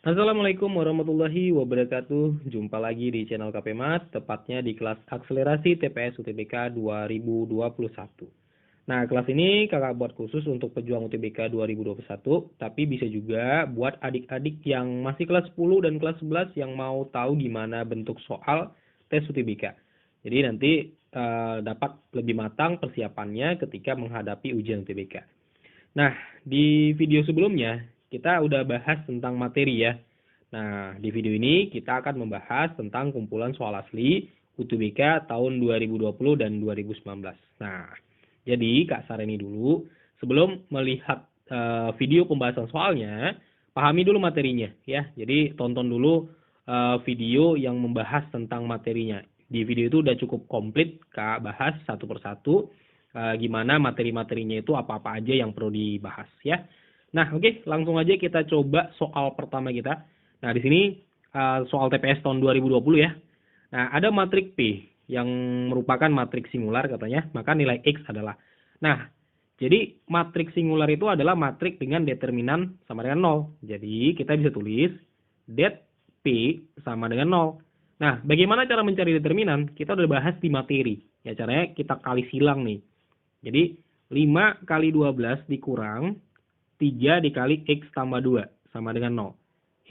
Assalamualaikum warahmatullahi wabarakatuh. Jumpa lagi di channel KP Mat, tepatnya di kelas akselerasi TPS UTBK 2021. Nah, kelas ini kakak buat khusus untuk pejuang UTBK 2021, tapi bisa juga buat adik-adik yang masih kelas 10 dan kelas 11 yang mau tahu gimana bentuk soal tes UTBK. Jadi nanti dapat lebih matang persiapannya ketika menghadapi ujian UTBK. Nah, di video sebelumnya kita udah bahas tentang materi ya. Nah, di video ini kita akan membahas tentang kumpulan soal asli UTBK tahun 2020 dan 2019. Nah, jadi Kak Sareni dulu, sebelum melihat video pembahasan soalnya, pahami dulu materinya ya. Jadi tonton dulu video yang membahas tentang materinya. Di video itu udah cukup komplit Kak bahas satu persatu gimana materi-materinya itu apa-apa aja yang perlu dibahas ya. Nah, oke, langsung aja kita coba soal pertama kita. Nah, di sini soal TPS tahun 2020 ya. Nah, ada matrik P yang merupakan matrik singular katanya, maka nilai X adalah. Nah, jadi matrik singular itu adalah matrik dengan determinan sama dengan 0. Jadi, kita bisa tulis det P sama dengan 0. Nah, bagaimana cara mencari determinan? Kita udah bahas di materi. Ya, caranya kita kali silang nih. Jadi 5 kali 12 dikurang 3 dikali X tambah 2 sama dengan 0.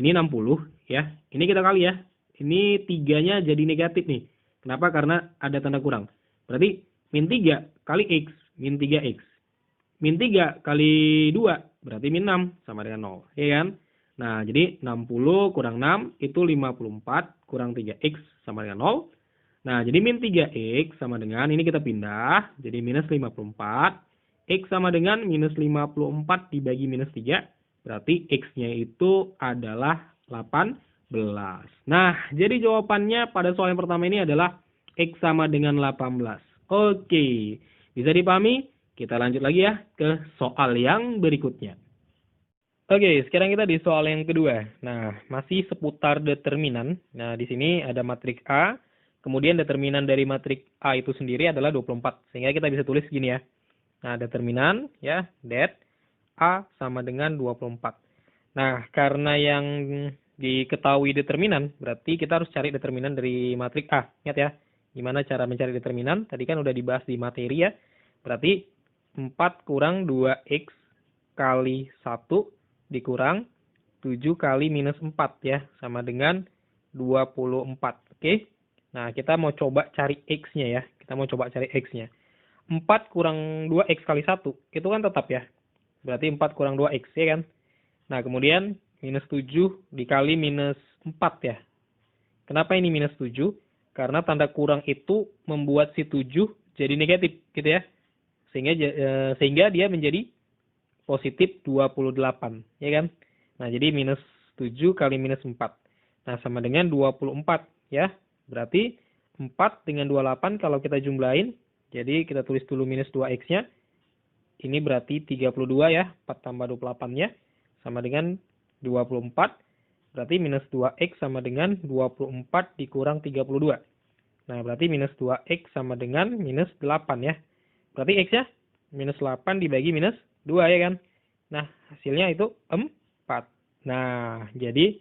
Ini 60 ya. Ini kita kali ya. Ini 3-nya jadi negatif nih. Kenapa? Karena ada tanda kurang. Berarti min 3 kali X, min 3X. Min 3 kali 2 berarti min 6 sama dengan 0. Ya kan? Nah, jadi 60 kurang 6 itu 54 kurang 3X sama dengan 0. Nah, jadi min 3X sama dengan, ini kita pindah, jadi minus 54. X sama dengan minus 54 dibagi minus 3, berarti X-nya itu adalah 18. Nah, jadi jawabannya pada soal yang pertama ini adalah X sama dengan 18. Oke, bisa dipahami? Kita lanjut lagi ya ke soal yang berikutnya. Oke, sekarang kita di soal yang kedua. Nah, masih seputar determinan. Nah, di sini ada matrik A. Kemudian determinan dari matrik A itu sendiri adalah 24. Sehingga kita bisa tulis gini ya. Nah, determinan ya, det A sama dengan 24. Nah, karena yang diketahui determinan, berarti kita harus cari determinan dari matrik A. Ingat ya, gimana cara mencari determinan? Tadi kan udah dibahas di materi ya. Berarti 4 kurang 2X kali 1 dikurang 7 kali minus 4 ya, sama dengan 24. Oke. Nah, kita mau coba cari X-nya ya. Kita mau coba cari X-nya. 4 kurang 2X kali 1, itu kan tetap ya. Berarti 4 kurang 2X ya kan. Nah, kemudian minus 7 dikali minus 4 ya. Kenapa ini minus 7? Karena tanda kurang itu membuat si 7 jadi negatif gitu ya. Sehingga dia menjadi positif 28 ya kan. Nah, jadi minus 7 kali minus 4. Nah, sama dengan 24 ya. Berarti 4 dengan 28 kalau kita jumlahin, jadi kita tulis dulu minus 2X-nya. Ini berarti 32 ya, 4 tambah 28-nya sama dengan 24. Berarti minus 2X sama dengan 24 dikurang 32. Nah, berarti minus 2X sama dengan minus 8 ya. Berarti X-nya minus 8 dibagi minus 2 ya kan. Nah, hasilnya itu 4. Nah, jadi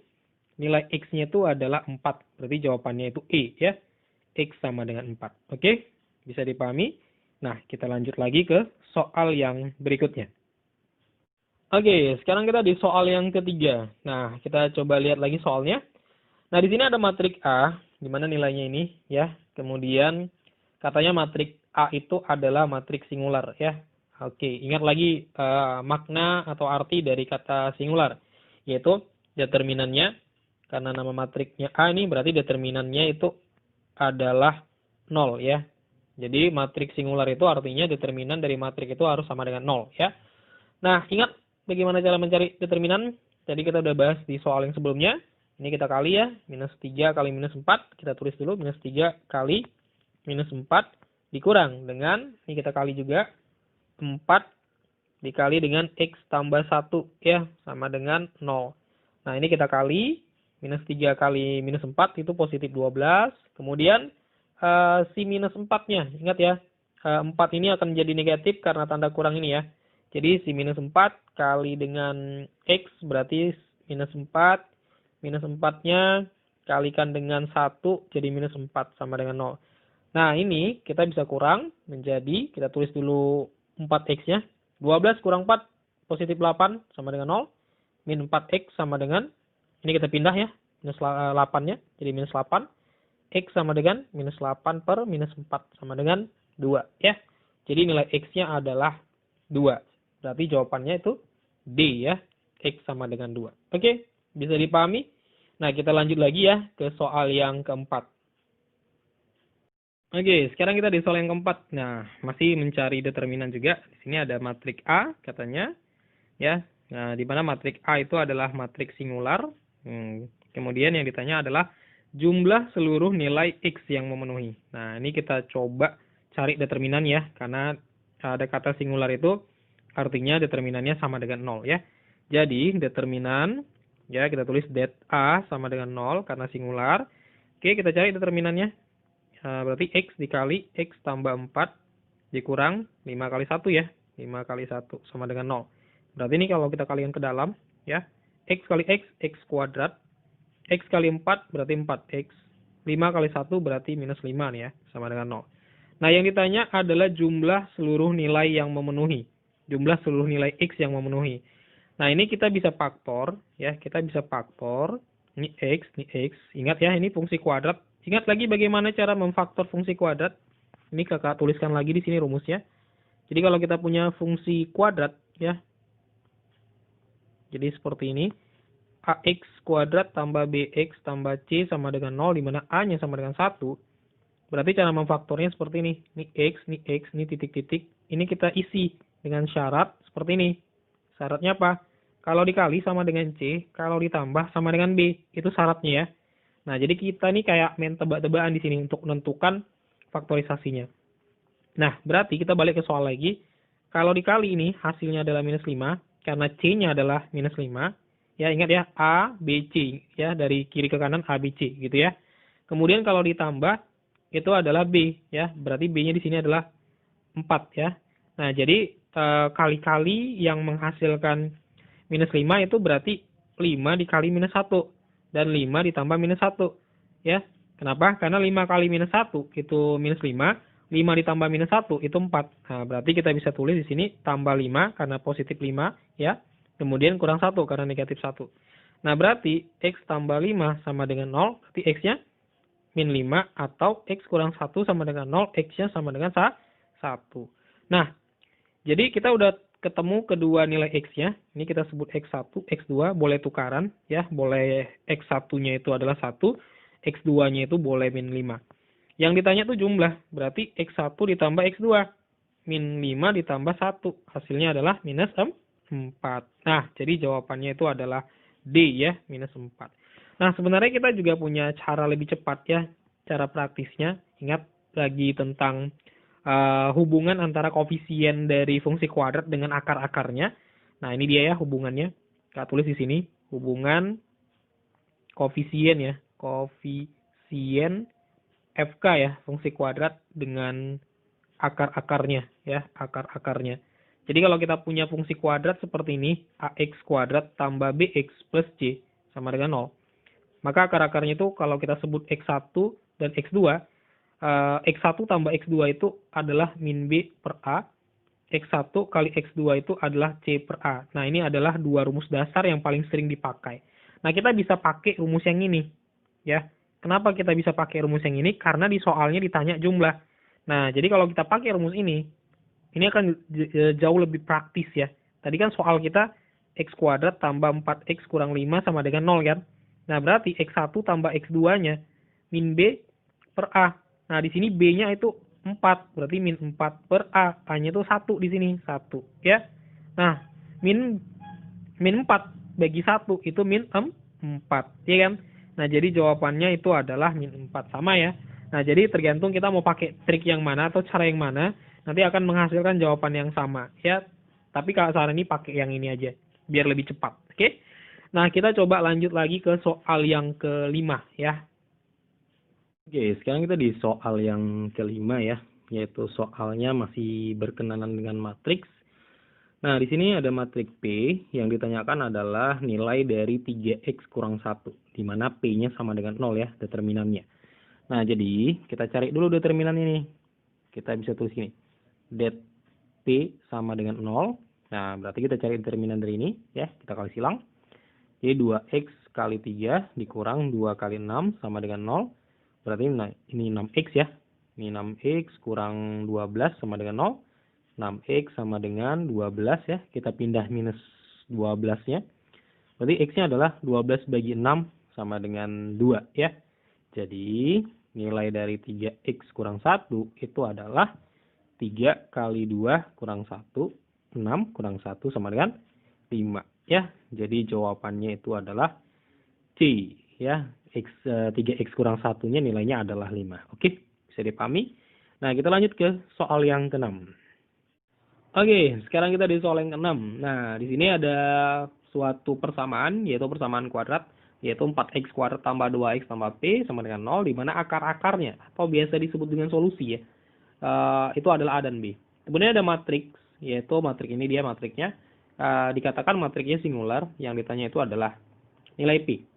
nilai X-nya itu adalah 4. Berarti jawabannya itu E ya. X sama dengan 4. Oke, bisa dipahami? Nah, kita lanjut lagi ke soal yang berikutnya. Oke, sekarang kita di soal yang ketiga. Nah, kita coba lihat lagi soalnya. Nah, di sini ada matrik A, di mana nilainya ini ya. Kemudian katanya matrik A itu adalah matrik singular ya. Oke, ingat lagi makna atau arti dari kata singular, yaitu determinannya, karena nama matriknya A ini berarti determinannya itu adalah 0 ya. Jadi matrik singular itu artinya determinan dari matrik itu harus sama dengan 0 ya. Nah, ingat bagaimana cara mencari determinan? Tadi kita udah bahas di soal yang sebelumnya. Ini kita kali ya, minus 3 kali minus 4. Kita tulis dulu, minus 3 kali minus 4 dikurang dengan, ini kita kali juga, 4 dikali dengan X tambah 1 ya, sama dengan 0. Nah, ini kita kali, minus 3 kali minus 4 itu positif 12. Kemudian si minus 4-nya, ingat ya, 4 ini akan menjadi negatif karena tanda kurang ini ya. Jadi si minus 4 kali dengan X berarti minus 4 Minus 4-nya kalikan dengan 1, jadi minus 4 sama dengan 0. Nah, ini kita bisa kurang menjadi, kita tulis dulu 4x-nya. 12 kurang 4, positif 8 sama dengan 0. Min 4x sama dengan, ini kita pindah ya, minus 8-nya, jadi minus 8. X sama dengan minus 8 per minus 4 sama dengan 2 ya. Jadi nilai X-nya adalah 2. Berarti jawabannya itu D ya. X sama dengan 2. Oke, bisa dipahami? Nah, kita lanjut lagi ya ke soal yang keempat. Oke, sekarang kita di soal yang keempat. Nah, masih mencari determinan juga. Di sini ada matrik A katanya ya. Nah, di mana matrik A itu adalah matrik singular. Kemudian yang ditanya adalah jumlah seluruh nilai X yang memenuhi. Nah, ini kita coba cari determinan ya, karena ada kata singular itu artinya determinannya sama dengan 0 ya. Jadi, determinan, ya kita tulis det A sama dengan 0 karena singular. Oke, kita cari determinannya. Berarti X dikali X tambah 4 dikurang 5 kali 1 ya. 5 kali 1 sama dengan 0. Berarti ini kalau kita kalikan ke dalam, ya. X kali X, X kuadrat. X kali 4 berarti 4X. 5 kali 1 berarti minus 5 nih ya, sama dengan 0. Nah, yang ditanya adalah jumlah seluruh nilai yang memenuhi. Jumlah seluruh nilai X yang memenuhi. Nah, ini kita bisa faktor, ya. Kita bisa faktor. Ini X, ini X. Ingat ya, ini fungsi kuadrat. Ingat lagi bagaimana cara memfaktor fungsi kuadrat. Ini kakak tuliskan lagi di sini rumusnya. Jadi kalau kita punya fungsi kuadrat, ya. Jadi seperti ini. AX kuadrat tambah BX tambah C sama dengan 0, di mana A-nya sama dengan 1. Berarti cara memfaktornya seperti ini. Ini X, ini titik-titik. Ini kita isi dengan syarat seperti ini. Syaratnya apa? Kalau dikali sama dengan C, kalau ditambah sama dengan B. Itu syaratnya ya. Nah, jadi kita nih kayak main tebak-tebakan di sini untuk menentukan faktorisasinya. Nah, berarti kita balik ke soal lagi. Kalau dikali ini hasilnya adalah minus 5, karena C-nya adalah minus 5. Ya, ingat ya, A, B, C. Ya, dari kiri ke kanan A, B, C. Gitu ya. Kemudian kalau ditambah, itu adalah B. Ya, berarti B-nya di sini adalah 4 ya. Nah, jadi kali-kali yang menghasilkan minus 5 itu berarti 5 dikali minus 1. Dan 5 ditambah minus 1. Ya, kenapa? Karena 5 kali minus 1 itu minus 5. 5 ditambah minus 1 itu 4. Nah, berarti kita bisa tulis di sini tambah 5 karena positif 5. Ya. Kemudian kurang 1 karena negatif 1. Nah, berarti X tambah 5 sama dengan 0. Berarti X-nya min 5 atau X kurang 1 sama dengan 0. X-nya sama dengan 1. Nah, jadi kita udah ketemu kedua nilai X-nya. Ini kita sebut X1, X2. Boleh tukaran. Ya, boleh X1-nya itu adalah 1. X2-nya itu boleh min 5. Yang ditanya tuh jumlah. Berarti X1 ditambah X2. Min 5 ditambah 1. Hasilnya adalah minus 4. Nah, jadi jawabannya itu adalah D ya, minus 4. Nah, sebenarnya kita juga punya cara lebih cepat ya, cara praktisnya. Ingat lagi tentang hubungan antara koefisien dari fungsi kuadrat dengan akar-akarnya. Nah, ini dia ya hubungannya. Kita tulis di sini, hubungan koefisien ya, koefisien FK ya, fungsi kuadrat dengan akar-akarnya ya, akar-akarnya. Jadi kalau kita punya fungsi kuadrat seperti ini, AX kuadrat tambah BX plus C sama dengan 0. Maka akar-akarnya itu kalau kita sebut X1 dan X2, X1 tambah X2 itu adalah min B per A. X1 kali X2 itu adalah C per A. Nah, ini adalah dua rumus dasar yang paling sering dipakai. Nah, kita bisa pakai rumus yang ini. Ya. Kenapa kita bisa pakai rumus yang ini? Karena di soalnya ditanya jumlah. Nah, jadi kalau kita pakai rumus ini akan jauh lebih praktis ya. Tadi kan soal kita X kuadrat tambah 4X kurang 5 sama dengan 0 kan. Nah, berarti X1 tambah X2-nya min B per A. Nah, di sini B-nya itu 4. Berarti min 4 per A. A-nya itu 1 di sini. 1. Ya. Nah, min 4 bagi 1 itu min 4. Ya kan? Nah, jadi jawabannya itu adalah min 4 sama ya. Nah, jadi tergantung kita mau pakai trik yang mana atau cara yang mana. Nanti akan menghasilkan jawaban yang sama ya. Tapi kalau saran ini pakai yang ini aja biar lebih cepat. Oke. Nah, kita coba lanjut lagi ke soal yang kelima ya. Oke, sekarang kita di soal yang kelima ya, yaitu soalnya masih berkenaan dengan matriks. Nah, di sini ada matriks P yang ditanyakan adalah nilai dari 3x kurang 1, di mana P-nya sama dengan 0 ya, determinannya. Nah, jadi kita cari dulu determinan ini. Kita bisa tulis gini. Det P sama dengan 0. Nah, berarti kita cari determinan dari ini ya, kita kali silang. Jadi 2x kali 3 dikurang 2 kali 6 sama dengan 0. Berarti ini 6x ya. Ini 6x kurang 12 sama dengan 0. 6x sama dengan 12 ya. Kita pindah minus 12-nya. Berarti x-nya adalah 12 bagi 6 sama dengan 2 ya. Jadi nilai dari 3x kurang 1 itu adalah 3 kali 2 kurang 1. 6 kurang 1 sama dengan 5 ya. Jadi jawabannya itu adalah C ya. 3x kurang 1-nya nilainya adalah 5. Oke, bisa dipahami. Nah, kita lanjut ke soal yang ke-6. Oke, sekarang kita di soal yang ke-6. Nah, di sini ada suatu persamaan, yaitu persamaan kuadrat, yaitu 4x kuadrat tambah 2x tambah p sama dengan 0, di mana akar-akarnya, atau biasa disebut dengan solusi ya, itu adalah A dan B. Kemudian ada matriks, yaitu matriks ini dia matriksnya, dikatakan matriksnya singular, yang ditanya itu adalah nilai P.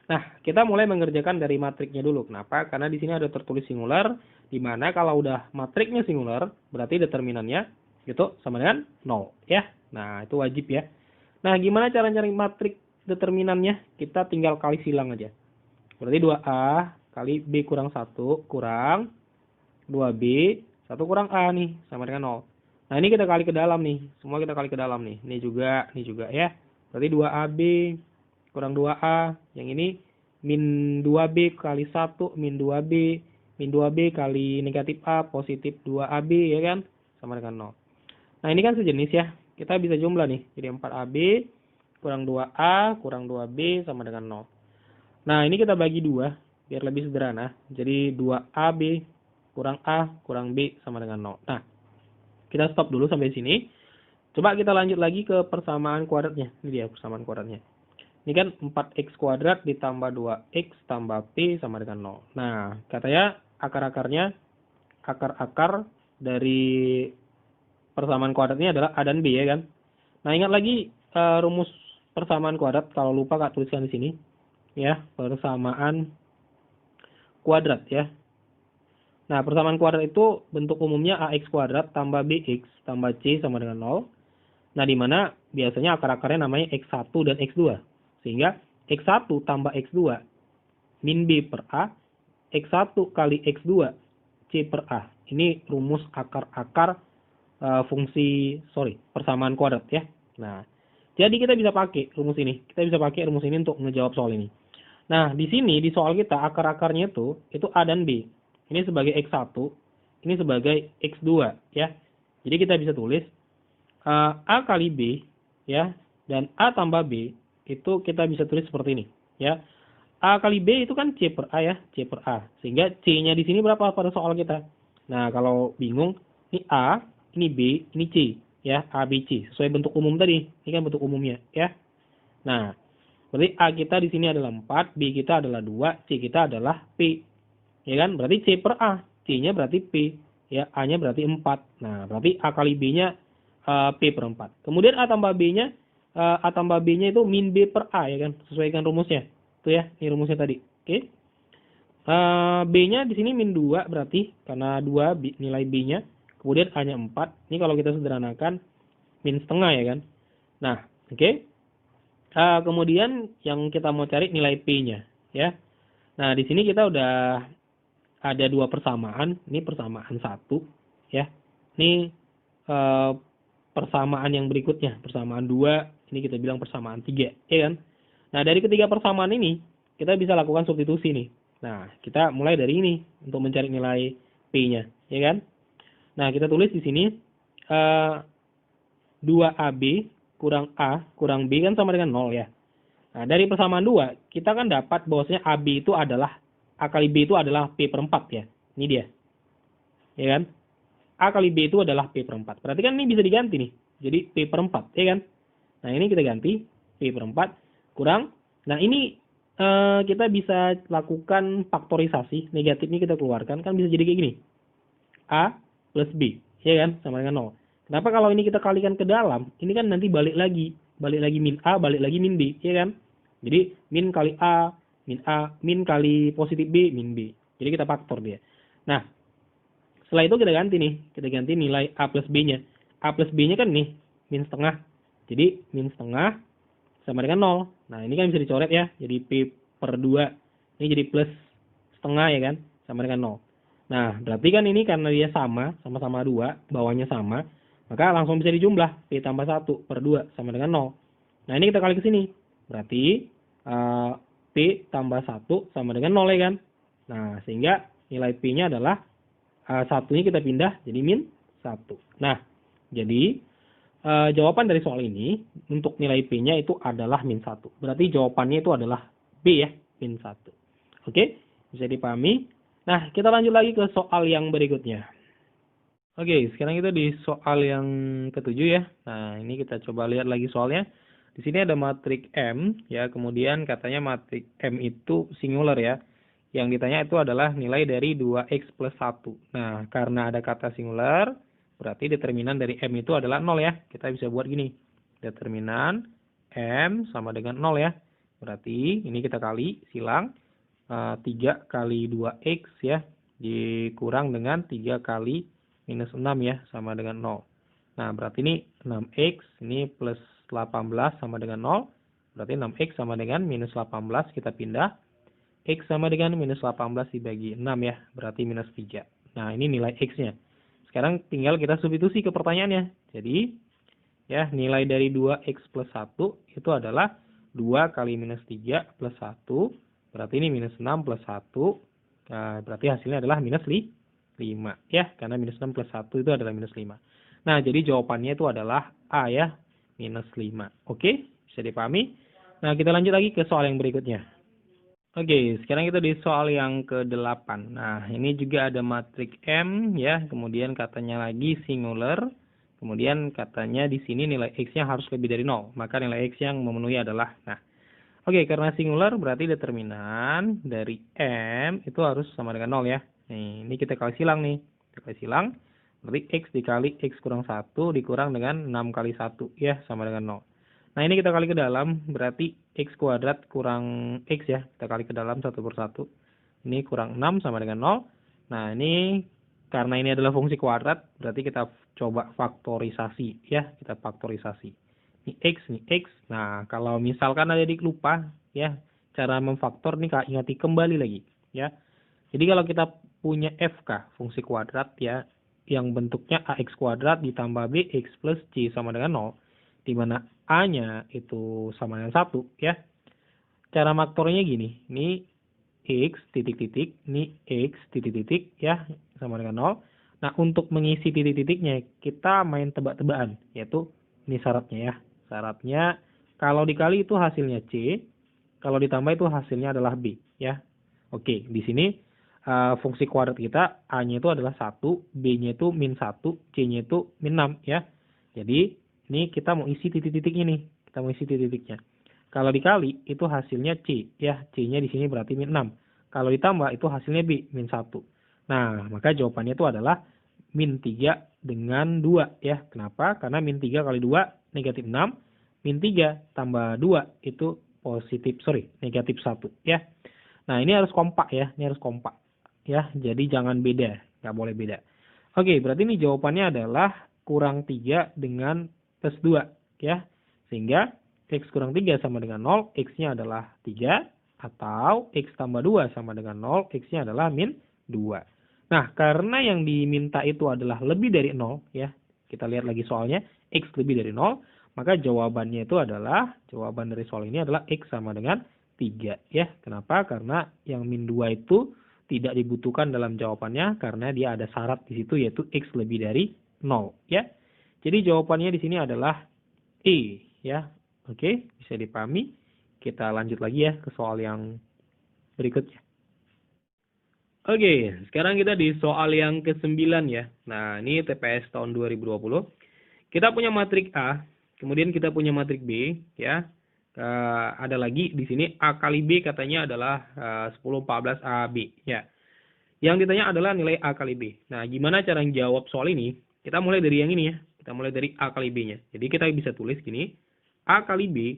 Nah, kita mulai mengerjakan dari matriksnya dulu. Kenapa? Karena di sini ada tertulis singular, di mana kalau udah matriksnya singular, berarti determinannya itu sama dengan 0 ya. Nah, itu wajib ya. Nah, gimana cara cari matriks determinannya? Kita tinggal kali silang aja. Berarti 2A kali B kurang 1 kurang 2B 1 kurang A nih sama dengan 0. Nah, ini kita kali ke dalam nih. Semua kita kali ke dalam nih. Ini juga ya. Berarti 2AB kurang 2A. Yang ini min 2B kali 1 min 2B. Min 2B kali negatif A positif 2AB ya kan? Sama dengan 0. Nah, ini kan sejenis ya. Kita bisa jumlah nih. Jadi 4AB kurang 2A kurang 2B sama dengan 0. Nah, ini kita bagi 2 biar lebih sederhana. Jadi 2AB kurang A kurang B sama dengan 0. Nah, kita stop dulu sampai sini. Coba kita lanjut lagi ke persamaan kuadratnya. Ini dia persamaan kuadratnya. Ini kan 4x kuadrat ditambah 2x tambah P sama dengan 0. Nah, katanya akar-akarnya, akar-akar dari persamaan kuadratnya adalah A dan B ya kan. Nah, ingat lagi rumus persamaan kuadrat, kalau lupa Kak tuliskan di sini ya, persamaan kuadrat ya. Nah, persamaan kuadrat itu bentuk umumnya AX kuadrat tambah BX tambah C sama dengan 0. Nah, di mana biasanya akar-akarnya namanya X1 dan X2. Sehingga X1 tambah X2 min B per A, X1 kali X2 C per A. Ini rumus akar-akar persamaan kuadrat ya. Nah, jadi kita bisa pakai rumus ini. Kita bisa pakai rumus ini untuk ngejawab soal ini. Nah, di sini di soal kita akar-akarnya itu A dan B. Ini sebagai X1, ini sebagai X2 ya. Jadi kita bisa tulis A kali B ya, dan A tambah B itu kita bisa tulis seperti ini ya. A kali B itu kan C per A ya, C per A. Sehingga C-nya di sini berapa pada soal kita? Nah, kalau bingung, ini A, ini B, ini C ya, A, B, C. Sesuai bentuk umum tadi. Ini kan bentuk umumnya ya. Nah, berarti A kita di sini adalah 4, B kita adalah 2, C kita adalah P. Ya kan? Berarti C per A. C-nya berarti P. Ya, A-nya berarti 4. Nah, berarti A kali B-nya P per 4. Kemudian A tambah B-nya itu min B per A ya kan? Sesuaikan rumusnya. Itu ya, ini rumusnya tadi. Oke. B-nya di sini min 2 berarti karena 2 nilai B-nya. Kemudian A-nya 4. Ini kalau kita sederhanakan min setengah ya kan. Nah, oke. Kemudian yang kita mau cari nilai P-nya ya. Nah, di sini kita udah ada dua persamaan. Ini persamaan 1 ya. Ini persamaan yang berikutnya, persamaan 2, ini kita bilang persamaan 3 ya kan. Nah, dari ketiga persamaan ini kita bisa lakukan substitusi nih. Nah, kita mulai dari ini untuk mencari nilai P-nya ya kan. Nah, kita tulis di sini 2AB kurang A kurang B kan sama dengan 0 ya. Nah, dari persamaan 2, kita kan dapat bahwasanya AB itu adalah, A kali B itu adalah P per 4 ya. Ini dia. Ya kan? A kali B itu adalah P per 4. Berarti kan ini bisa diganti nih. Jadi P per 4, ya kan? Nah, ini kita ganti P per 4 kurang. Nah, ini kita bisa lakukan faktorisasi. Negatifnya kita keluarkan. Kan bisa jadi kayak gini. A plus B, ya kan? Sama dengan 0. Kenapa kalau ini kita kalikan ke dalam, ini kan nanti balik lagi min A, balik lagi min B, ya kan? Jadi min kali A, min kali positif B, min B. Jadi kita faktor dia. Nah, setelah itu kita ganti nilai A plus B-nya. A plus B-nya kan nih, min setengah. Jadi min setengah sama dengan 0. Nah, ini kan bisa dicoret ya, jadi P per 2. Ini jadi plus setengah ya kan, sama dengan 0. Nah, berarti kan ini karena dia sama-sama 2, bawahnya sama, maka langsung bisa dijumlah. P tambah 1 per 2 sama dengan 0. Nah, ini kita kali ke sini. Berarti P tambah 1 sama dengan 0 ya kan. Nah, sehingga nilai P-nya adalah satunya kita pindah jadi min 1. Nah, jadi jawaban dari soal ini untuk nilai P-nya itu adalah min 1. Berarti jawabannya itu adalah B ya, min 1. Oke, bisa dipahami. Nah, kita lanjut lagi ke soal yang berikutnya. Oke, sekarang kita di soal yang ketujuh ya. Nah, ini kita coba lihat lagi soalnya. Di sini ada matrik M, ya, kemudian katanya matrik M itu singular ya. Yang ditanya itu adalah nilai dari 2x plus 1. Nah, karena ada kata singular, berarti determinan dari M itu adalah 0 ya. Kita bisa buat gini. Determinan M sama dengan 0 ya. Berarti ini kita kali, silang. 3 kali 2x ya, dikurang dengan 3 kali minus 6 ya, sama dengan 0. Nah, berarti ini 6x, ini plus 18 sama dengan 0. Berarti 6x sama dengan minus 18, kita pindah. X sama dengan minus 18 dibagi 6 ya, berarti minus 3. Nah, ini nilai x-nya. Sekarang tinggal kita substitusi ke pertanyaannya. Jadi, ya, nilai dari 2x plus 1 itu adalah 2 kali minus 3 plus 1. Berarti ini minus 6 plus 1. Nah, berarti hasilnya adalah minus 5 ya, karena minus 6 plus 1 itu adalah minus 5. Nah, jadi jawabannya itu adalah A ya, minus 5. Oke, bisa dipahami? Nah, kita lanjut lagi ke soal yang berikutnya. Oke, sekarang kita di soal yang ke-8. Nah, ini juga ada matrik M ya, kemudian katanya lagi singular. Kemudian katanya di sini nilai X-nya harus lebih dari 0. Maka nilai X yang memenuhi adalah, nah, oke, karena singular berarti determinan dari M itu harus sama dengan 0 ya. Nih, ini kita kali silang nih. Kita kali silang, berarti X dikali X kurang 1 dikurang dengan 6 kali 1 ya, sama dengan 0. Nah, ini kita kali ke dalam, berarti X kuadrat kurang X ya. Kita kali ke dalam 1 per 1. Ini kurang 6 sama dengan 0. Nah, ini karena ini adalah fungsi kuadrat, berarti kita coba faktorisasi ya. Kita faktorisasi. Ini X. Nah, kalau misalkan ada dik lupa ya, cara memfaktor nih Kak, ingati kembali lagi ya. Jadi kalau kita punya FK, fungsi kuadrat ya, yang bentuknya AX kuadrat ditambah BX plus C sama dengan 0, di mana A-nya itu sama dengan 1 ya. Cara faktornya gini, ini X titik-titik, ini X titik-titik ya, sama dengan 0. Nah, untuk mengisi titik-titiknya, kita main tebak-tebakan, yaitu ini syaratnya ya. Syaratnya kalau dikali itu hasilnya C, kalau ditambah itu hasilnya adalah B ya. Oke, di sini fungsi kuadrat kita A-nya itu adalah 1, B-nya itu min 1, C-nya itu min 6 ya. Jadi ini kita mau isi titik-titik ini, kita mau isi titik-titiknya. Kalau dikali itu hasilnya C ya, C-nya di sini berarti min 6. Kalau ditambah itu hasilnya B min 1. Nah, maka jawabannya itu adalah min 3 dengan 2 ya. Kenapa? Karena min 3 kali 2 negatif 6, min 3 tambah 2 itu negatif 1 ya. Nah, ini harus kompak ya, ini harus kompak ya. Jadi jangan beda, nggak boleh beda. Oke, berarti ini jawabannya adalah kurang 3 dengan plus 2 ya. Sehingga X kurang 3 sama dengan 0, X-nya adalah 3, atau X tambah 2 sama dengan 0, X-nya adalah min 2. Nah, karena yang diminta itu adalah lebih dari 0, ya, kita lihat lagi soalnya, X lebih dari 0, maka jawabannya itu adalah, jawaban dari soal ini adalah X sama dengan 3. Ya, kenapa? Karena yang min 2 itu tidak dibutuhkan dalam jawabannya, karena dia ada syarat di situ, yaitu X lebih dari 0. Ya, jadi jawabannya di sini adalah E. Ya, oke, bisa dipahami. Kita lanjut lagi ya ke soal yang berikutnya. Oke, sekarang kita di soal yang ke-9 ya. Nah, ini TPS tahun 2020. Kita punya matrik A, kemudian kita punya matrik B ya. Ada lagi di sini A kali B katanya adalah 10, 14 AB ya. Yang ditanya adalah nilai A kali B. Nah, gimana cara jawab soal ini? Kita mulai dari yang ini ya. Kita Kita mulai dari A kali B-nya. Jadi kita bisa tulis gini, A kali B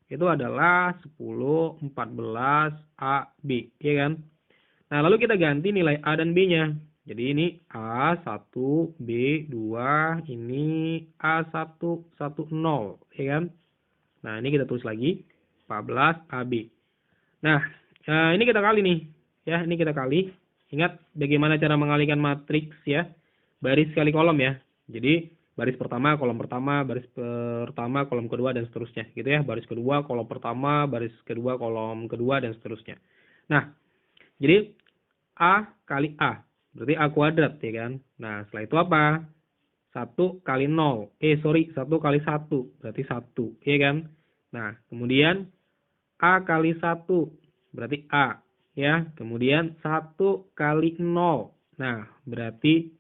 itu adalah 10, 14, A, B, ya kan? Nah, lalu kita ganti nilai A dan B-nya. Jadi ini A1, B2, ini A1, 10, ya kan? Nah, ini kita tulis lagi, 14, AB. Nah, ini kita kali nih. Ya, ini kita kali. Ingat bagaimana cara mengalikan matriks ya. Baris kali kolom ya. Jadi, baris pertama, kolom pertama, baris pertama, kolom kedua, dan seterusnya. Gitu ya. Baris kedua, kolom pertama, baris kedua, kolom kedua, dan seterusnya. Nah, jadi A kali A. Berarti A kuadrat ya kan. Nah, setelah itu apa? 1 kali 0. 1 kali 1. Berarti 1. Ya kan? Nah, kemudian A kali 1. Berarti A. Ya. Kemudian 1 kali 0. Nah, berarti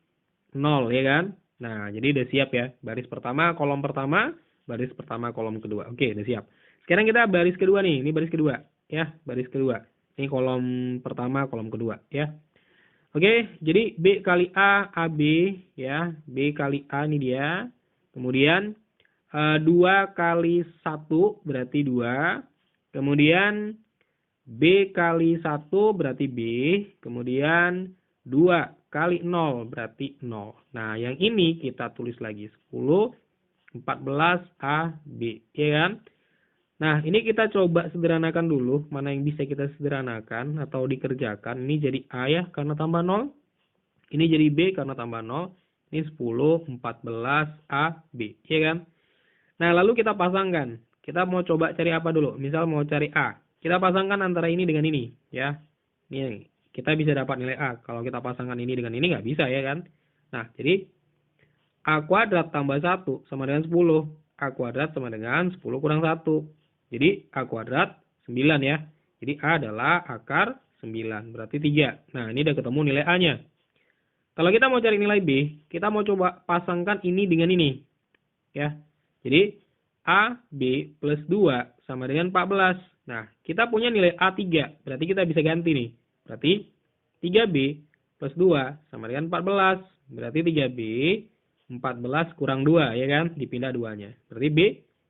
0 ya kan? Nah, jadi udah siap ya. Baris pertama, kolom pertama. Baris pertama, kolom kedua. Oke, udah siap. Sekarang kita baris kedua nih. Ini baris kedua. Ya, baris kedua. Ini kolom pertama, kolom kedua. Ya. Oke, jadi B kali A, AB, ya. B kali A ini dia. Kemudian 2 kali 1 berarti 2. Kemudian B kali 1 berarti B. Kemudian 2 kali 0 berarti 0. Nah, yang ini kita tulis lagi 10, 14, A, B. Ya kan? Nah, ini kita coba sederhanakan dulu. Mana yang bisa kita sederhanakan atau dikerjakan. Ini jadi A ya, karena tambah 0. Ini jadi B karena tambah 0. Ini 10, 14, A, B. Ya kan? Nah, lalu kita pasangkan. Kita mau coba cari apa dulu? Misal mau cari A. Kita pasangkan antara ini dengan ini. Ya. Ini, kita bisa dapat nilai A. Kalau kita pasangkan ini dengan ini, nggak bisa ya kan? Nah, jadi A kuadrat tambah 1 sama dengan 10. A kuadrat sama dengan 10 kurang 1. Jadi A kuadrat 9 ya. Jadi A adalah akar 9. Berarti 3. Nah, ini udah ketemu nilai A-nya. Kalau kita mau cari nilai B, kita mau coba pasangkan ini dengan ini. Ya. Jadi A, B plus 2 sama dengan 14. Nah, kita punya nilai A 3. Berarti kita bisa ganti nih. Berarti 3B plus 2 sama dengan 14. Berarti 3B 14 kurang 2 ya kan. Dipindah 2-nya. Berarti B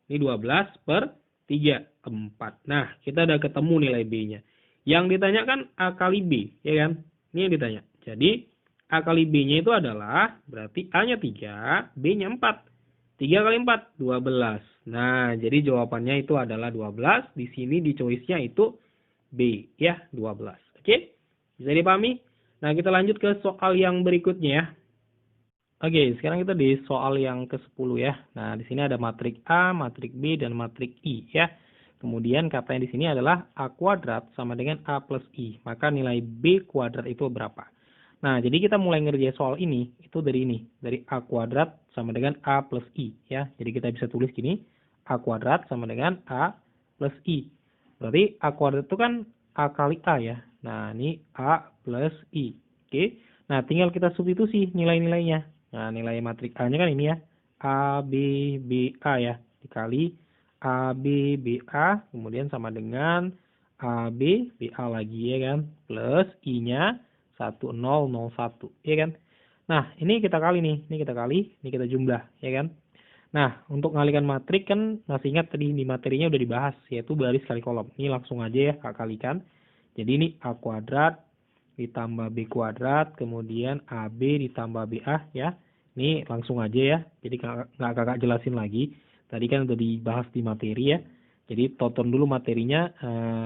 ini 12 per 3, 4. Nah, kita udah ketemu nilai B-nya. Yang ditanyakan A kali B, ya kan? Ini yang ditanya. Jadi, A kali B-nya itu adalah, berarti A-nya 3, B-nya 4. 3 kali 4, 12. Nah, jadi jawabannya itu adalah 12. Di sini di choice-nya itu B, ya, 12. Oke? Bisa dipahami? Nah, kita lanjut ke soal yang berikutnya ya. Oke, sekarang kita di soal yang ke-10 ya. Nah, di sini ada matrik A, matrik B, dan matrik I ya. Kemudian katanya di sini adalah A kuadrat sama dengan A plus I. Maka nilai B kuadrat itu berapa? Nah, jadi kita mulai ngerjain soal ini, itu dari ini. Dari A kuadrat sama dengan A plus I ya. Jadi kita bisa tulis gini, A kuadrat sama dengan A plus I. Berarti A kuadrat itu kan A kali A ya. Nah, ini A plus I. Oke. Nah, tinggal kita substitusi nilai-nilainya. Nah, nilai matrik A-nya kan ini ya. A, B, B, A ya. Dikali A, B, B, A. Kemudian sama dengan A, B, B, A lagi ya kan. Plus I-nya 1001 ya kan. Nah, ini kita kali nih. Ini kita kali, ini kita jumlah ya kan. Nah, untuk ngalikan matrik kan masih ingat tadi di materinya udah dibahas. Yaitu baris kali kolom. Ini langsung aja ya kalikan. Jadi ini A kuadrat ditambah B kuadrat. Kemudian AB ditambah BA ya. Ini langsung aja ya. Jadi nggak kakak jelasin lagi. Tadi kan udah dibahas di materi ya. Jadi tonton dulu materinya,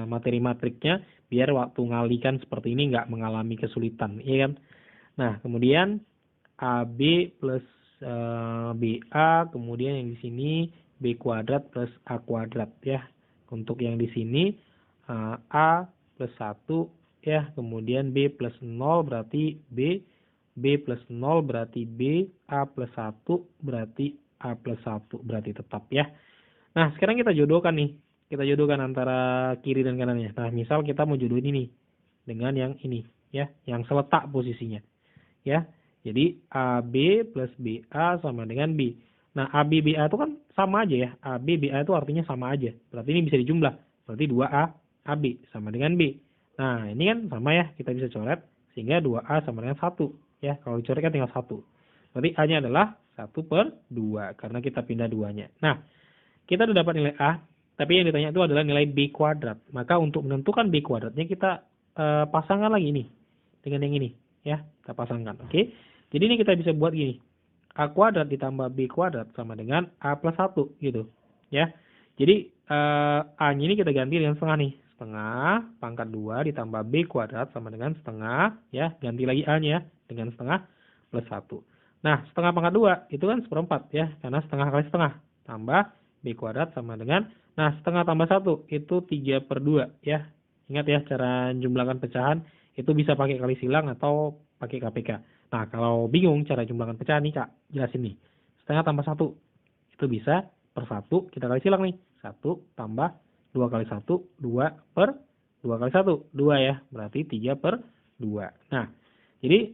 materi matriknya. Biar waktu ngalikan seperti ini nggak mengalami kesulitan. Ya kan? Nah, kemudian AB plus BA. Kemudian yang di sini B kuadrat plus A kuadrat ya. Untuk yang di sini A plus 1 ya. Kemudian B plus 0 berarti B. B plus 0 berarti B, A plus 1 berarti A plus 1 berarti tetap ya. Nah, sekarang kita jodohkan nih. Kita jodohkan antara kiri dan kanannya. Nah, misal kita mau jodohin ini dengan yang ini ya, yang seletak posisinya. Ya. Jadi AB plus BA sama dengan B. Nah, AB BA itu kan sama aja ya. AB BA itu artinya sama aja. Berarti ini bisa dijumlah. Berarti 2A AB sama dengan B. Nah, ini kan sama ya. Kita bisa coret sehingga 2A sama dengan 1. Ya, kalau dicoret kan tinggal 1. Berarti A-nya adalah 1/2, karena kita pindah 2-nya. Nah, kita sudah dapat nilai A, tapi yang ditanya itu adalah nilai B kuadrat. Maka untuk menentukan B kuadratnya kita pasangkan lagi ini dengan yang ini. Ya, kita pasangkan. Oke. Jadi ini kita bisa buat gini. A kuadrat ditambah B kuadrat sama dengan A plus 1 gitu. Ya. Jadi A-nya ini kita ganti dengan setengah nih. Setengah pangkat 2 ditambah B kuadrat sama dengan setengah. Ya, ganti lagi A-nya dengan setengah plus 1. Nah, setengah pangkat 2 itu kan 1/4 ya. Karena setengah kali setengah. Tambah B kuadrat sama dengan, nah setengah tambah 1 itu 3/2 ya. Ingat ya, cara jumlahkan pecahan itu bisa pakai kali silang atau pakai KPK. Nah, kalau bingung cara jumlahkan pecahan nih Kak, jelasin nih. Setengah tambah 1 itu bisa per 1, kita kali silang nih. 1 tambah 2 kali 1, 2 per 2 kali 1, 2 ya. Berarti 3/2. Nah, jadi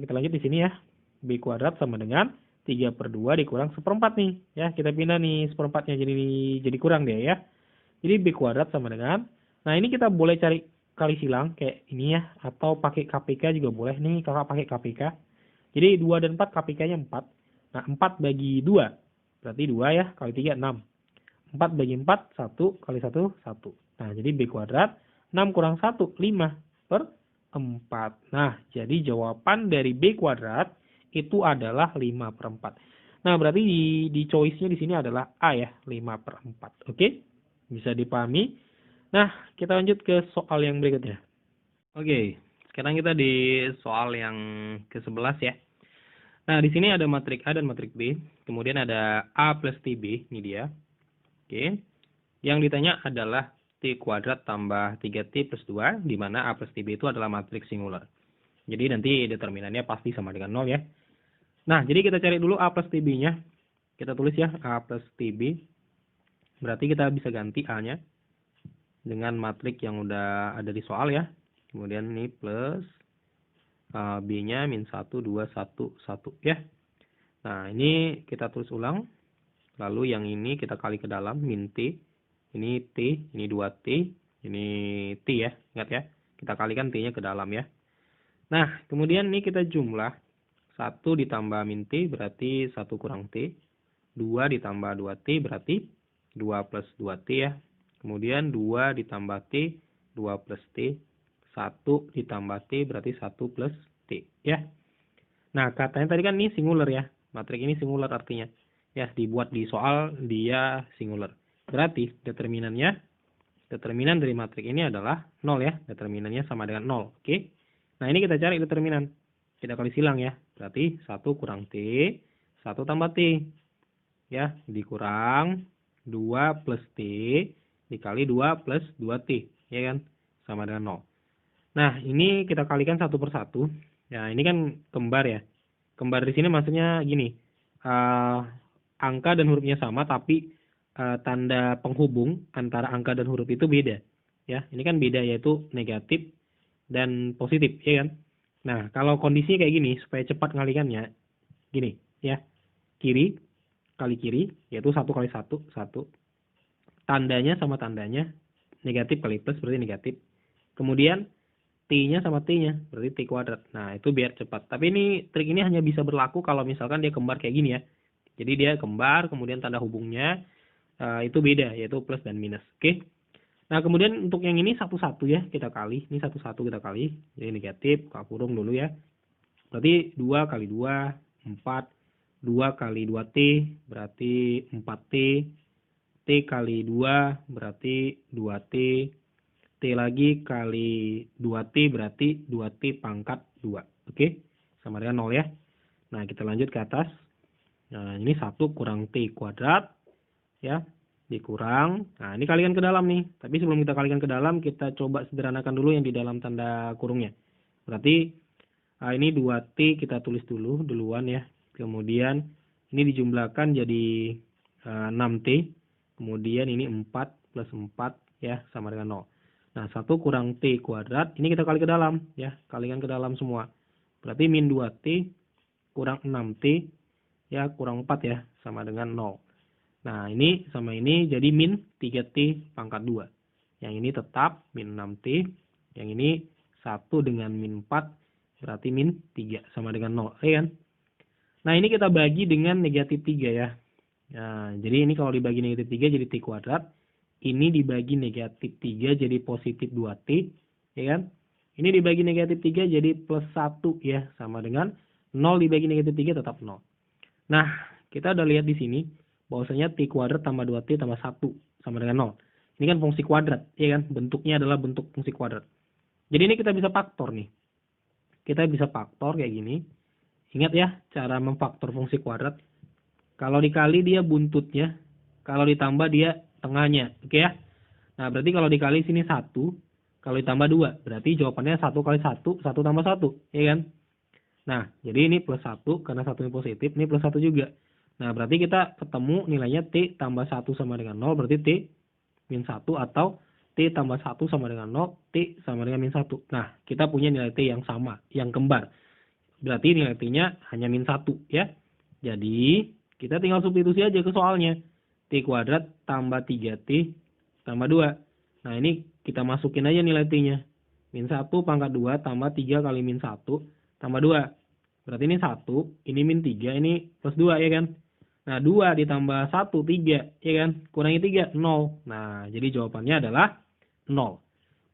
kita lanjut di sini ya. B kuadrat sama dengan 3/2 dikurang 1/4 nih. Ya, kita pindah nih 1/4-nya jadi kurang deh ya. Jadi B kuadrat sama dengan, nah ini kita boleh cari kali silang kayak ini ya, atau pakai KPK juga boleh nih, kakak pakai KPK. Jadi 2 dan 4 KPK-nya 4. Nah, 4 bagi 2, berarti 2 ya, kali 3, 6. 4 bagi 4, 1 kali 1, 1. Nah, jadi B kuadrat, 6 kurang 1, 5/4. Nah, jadi jawaban dari B kuadrat itu adalah 5/4. Nah, berarti di choice-nya di sini adalah A ya, 5/4. Oke? Bisa dipahami? Nah, kita lanjut ke soal yang berikutnya. Oke, sekarang kita di soal yang ke-11 ya. Nah, di sini ada matrik A dan matrik B, kemudian ada A plus TB, ini dia. Oke. Yang ditanya adalah T kuadrat tambah 3T plus 2, di mana A plus TB itu adalah matriks singular. Jadi nanti determinannya pasti sama dengan 0 ya. Nah, jadi kita cari dulu A plus TB-nya. Kita tulis ya, A plus TB. Berarti kita bisa ganti A-nya dengan matrik yang udah ada di soal ya. Kemudian ini plus B-nya min 1, 2, 1, 1 ya. Nah, ini kita tulis ulang. Lalu yang ini kita kali ke dalam, min T. Ini T, ini 2T, ini T ya. Ingat ya, kita kalikan T-nya ke dalam ya. Nah, kemudian ini kita jumlah. 1 ditambah min T berarti 1 kurang T. 2 ditambah 2T berarti 2 plus 2T ya. Kemudian 2 ditambah T, 2 plus T. 1 ditambah T berarti 1 plus T ya. Nah, katanya tadi kan ini singular ya. Matrik ini singular artinya. Ya, dibuat di soal dia singular. Berarti determinan dari matrik ini adalah 0 ya. Determinannya sama dengan 0. Oke. Nah, ini kita cari determinan. Kita kali silang ya. Berarti 1 kurang T, 1 tambah T. Ya, dikurang 2 plus T dikali 2 plus 2T. Ya kan? Sama dengan 0. Nah, ini kita kalikan 1 per 1. Ya, ini kan kembar ya. Kembar di sini maksudnya gini. Angka dan hurufnya sama, tapi tanda penghubung antara angka dan huruf itu beda. Ya, ini kan beda, yaitu negatif dan positif, ya kan? Nah, kalau kondisinya kayak gini, supaya cepat ngalikannya, gini, ya. Kiri kali kiri, yaitu 1 kali 1, 1. Tandanya sama tandanya, negatif kali plus berarti negatif. Kemudian, T-nya sama T-nya, berarti T kuadrat. Nah, itu biar cepat. Tapi trik ini hanya bisa berlaku kalau misalkan dia kembar kayak gini ya. Jadi dia kembar, kemudian tanda hubungnya itu beda, yaitu plus dan minus. Oke. Nah, kemudian untuk yang ini satu-satu ya, kita kali. Ini satu-satu kita kali. Jadi negatif, buka kurung dulu ya. Berarti 2 kali 2, 4. 2 kali 2T, berarti 4T. T kali 2, berarti 2T. T lagi kali 2T, berarti 2T pangkat 2. Oke, sama dengan 0 ya. Nah, kita lanjut ke atas. Nah, ini 1 kurang T kuadrat. Ya, dikurang. Nah, ini kalikan ke dalam nih. Tapi sebelum kita kalikan ke dalam, kita coba sederhanakan dulu yang di dalam tanda kurungnya. Berarti ini 2T kita tulis duluan ya. Kemudian ini dijumlahkan jadi 6T. Kemudian ini 4 plus 4 ya, sama dengan 0. Nah, 1 kurang T kuadrat. Ini kita kali ke dalam ya. Kalikan ke dalam semua. Berarti min 2T kurang 6T ya, kurang 4 ya, sama dengan 0. Nah, ini sama ini jadi min 3T pangkat 2. Yang ini tetap min 6T. Yang ini 1 dengan min 4 berarti min 3 sama dengan 0. Ya kan? Nah, ini kita bagi dengan negatif 3 ya. Nah, jadi ini kalau dibagi negatif 3 jadi T kuadrat. Ini dibagi negatif 3 jadi positif 2T. Ya kan? Ini dibagi negatif 3 jadi plus 1 ya. Sama dengan 0 dibagi negatif 3 tetap 0. Nah, kita udah lihat di sini bahwasanya T kuadrat tambah 2T tambah 1 sama dengan 0. Ini kan fungsi kuadrat, ya kan? Bentuknya adalah bentuk fungsi kuadrat. Jadi ini kita bisa faktor nih. Kita bisa faktor kayak gini. Ingat ya, cara memfaktor fungsi kuadrat. Kalau dikali dia buntutnya, kalau ditambah dia tengahnya. Oke ya? Nah, berarti kalau dikali sini 1, kalau ditambah 2. Berarti jawabannya 1 kali 1, 1 tambah 1. Ya kan? Nah, jadi ini plus 1, karena 1 ini positif, ini plus 1 juga. Nah, berarti kita ketemu nilainya T tambah 1 sama dengan 0, berarti T min 1, atau T tambah 1 sama dengan 0, T sama dengan min 1. Nah, kita punya nilai T yang sama, yang kembar. Berarti nilai T-nya hanya min 1 ya. Jadi, kita tinggal substitusi aja ke soalnya. T kuadrat tambah 3T tambah 2. Nah, ini kita masukin aja nilai T-nya. Min 1 pangkat 2 tambah 3 kali min 1 tambah 2. Berarti ini 1, ini min 3, ini plus 2 ya kan. Nah, 2 ditambah 1, 3 ya kan. Kurangi 3, 0. Nah, jadi jawabannya adalah 0.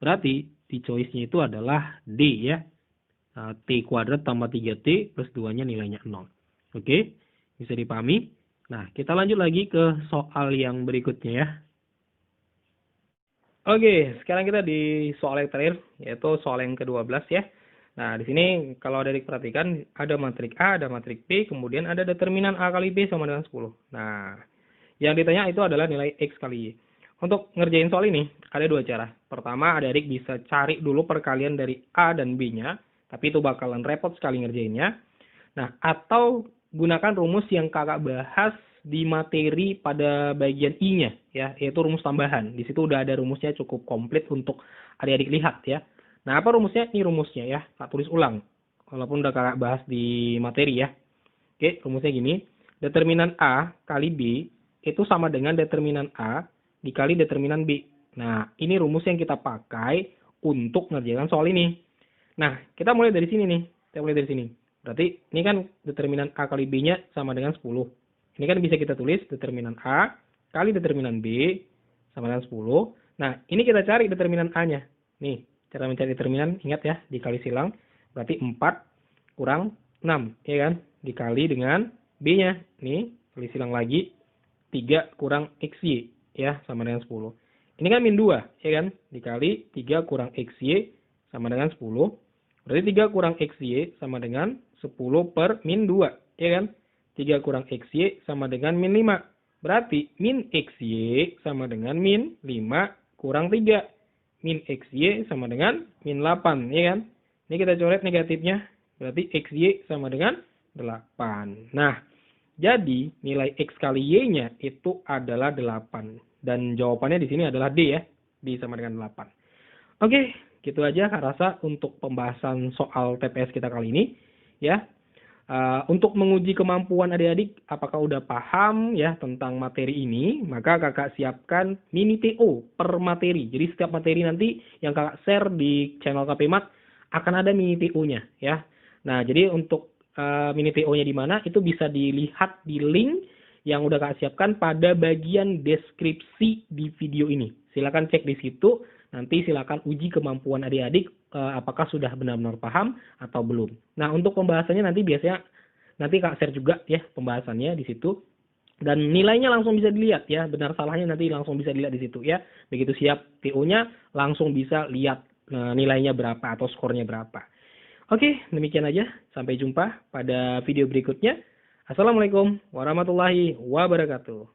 Berarti di choice-nya itu adalah D ya. Nah, T kuadrat tambah 3T plus 2-nya nilainya 0. Oke, bisa dipahami? Nah, kita lanjut lagi ke soal yang berikutnya ya. Oke, sekarang kita di soal yang terakhir, yaitu soal yang ke-12 ya. Nah, di sini kalau adik perhatikan, ada matrik A, ada matrik B, kemudian ada determinan A kali B sama dengan 10. Nah, yang ditanya itu adalah nilai X kali Y. Untuk ngerjain soal ini, ada dua cara. Pertama, adik bisa cari dulu perkalian dari A dan B-nya, tapi itu bakalan repot sekali ngerjainnya. Nah, atau gunakan rumus yang kakak bahas di materi pada bagian I-nya, ya, yaitu rumus tambahan. Di situ udah ada rumusnya cukup komplit untuk adik-adik lihat, ya. Nah, apa rumusnya? Ini rumusnya, ya. Kak tulis ulang, walaupun udah kakak bahas di materi, ya. Oke, rumusnya gini. Determinan A kali B itu sama dengan determinan A dikali determinan B. Nah, ini rumus yang kita pakai untuk ngerjakan soal ini. Nah, kita mulai dari sini nih. Kita mulai dari sini. Berarti ini kan determinan A kali B-nya sama dengan 10. Ini kan bisa kita tulis determinan A kali determinan B sama dengan 10. Nah, ini kita cari determinan A-nya. Nih, cara mencari determinan, ingat ya, dikali silang. Berarti 4 kurang 6, ya kan? Dikali dengan B-nya. Nih, kali silang lagi. 3 kurang XY, ya, sama dengan 10. Ini kan min 2, ya kan? Dikali 3 kurang XY sama dengan 10. Berarti 3 kurang XY sama dengan 10 per min 2, ya kan? 3 kurang XY sama dengan min 5. Berarti min XY sama dengan min 5 kurang 3. Min XY sama dengan min 8, ya kan? Ini kita coret negatifnya. Berarti XY sama dengan 8. Nah, jadi nilai X kali Y-nya itu adalah 8. Dan jawabannya di sini adalah D ya. D sama dengan 8. Oke, gitu aja Kak Rasa untuk pembahasan soal TPS kita kali ini. Ya, untuk menguji kemampuan adik-adik apakah udah paham ya tentang materi ini, maka kakak siapkan mini TO per materi. Jadi setiap materi nanti yang kakak share di channel KPMat akan ada mini TO-nya ya. Nah, jadi untuk mini TO-nya di mana itu bisa dilihat di link yang udah kakak siapkan pada bagian deskripsi di video ini. Silakan cek di situ. Nanti silakan uji kemampuan adik-adik apakah sudah benar-benar paham atau belum. Nah, untuk pembahasannya nanti biasanya nanti Kak share juga ya pembahasannya di situ. Dan nilainya langsung bisa dilihat ya, benar salahnya nanti langsung bisa dilihat di situ ya. Begitu siap TO-nya langsung bisa lihat nilainya berapa atau skornya berapa. Oke, demikian aja. Sampai jumpa pada video berikutnya. Assalamualaikum warahmatullahi wabarakatuh.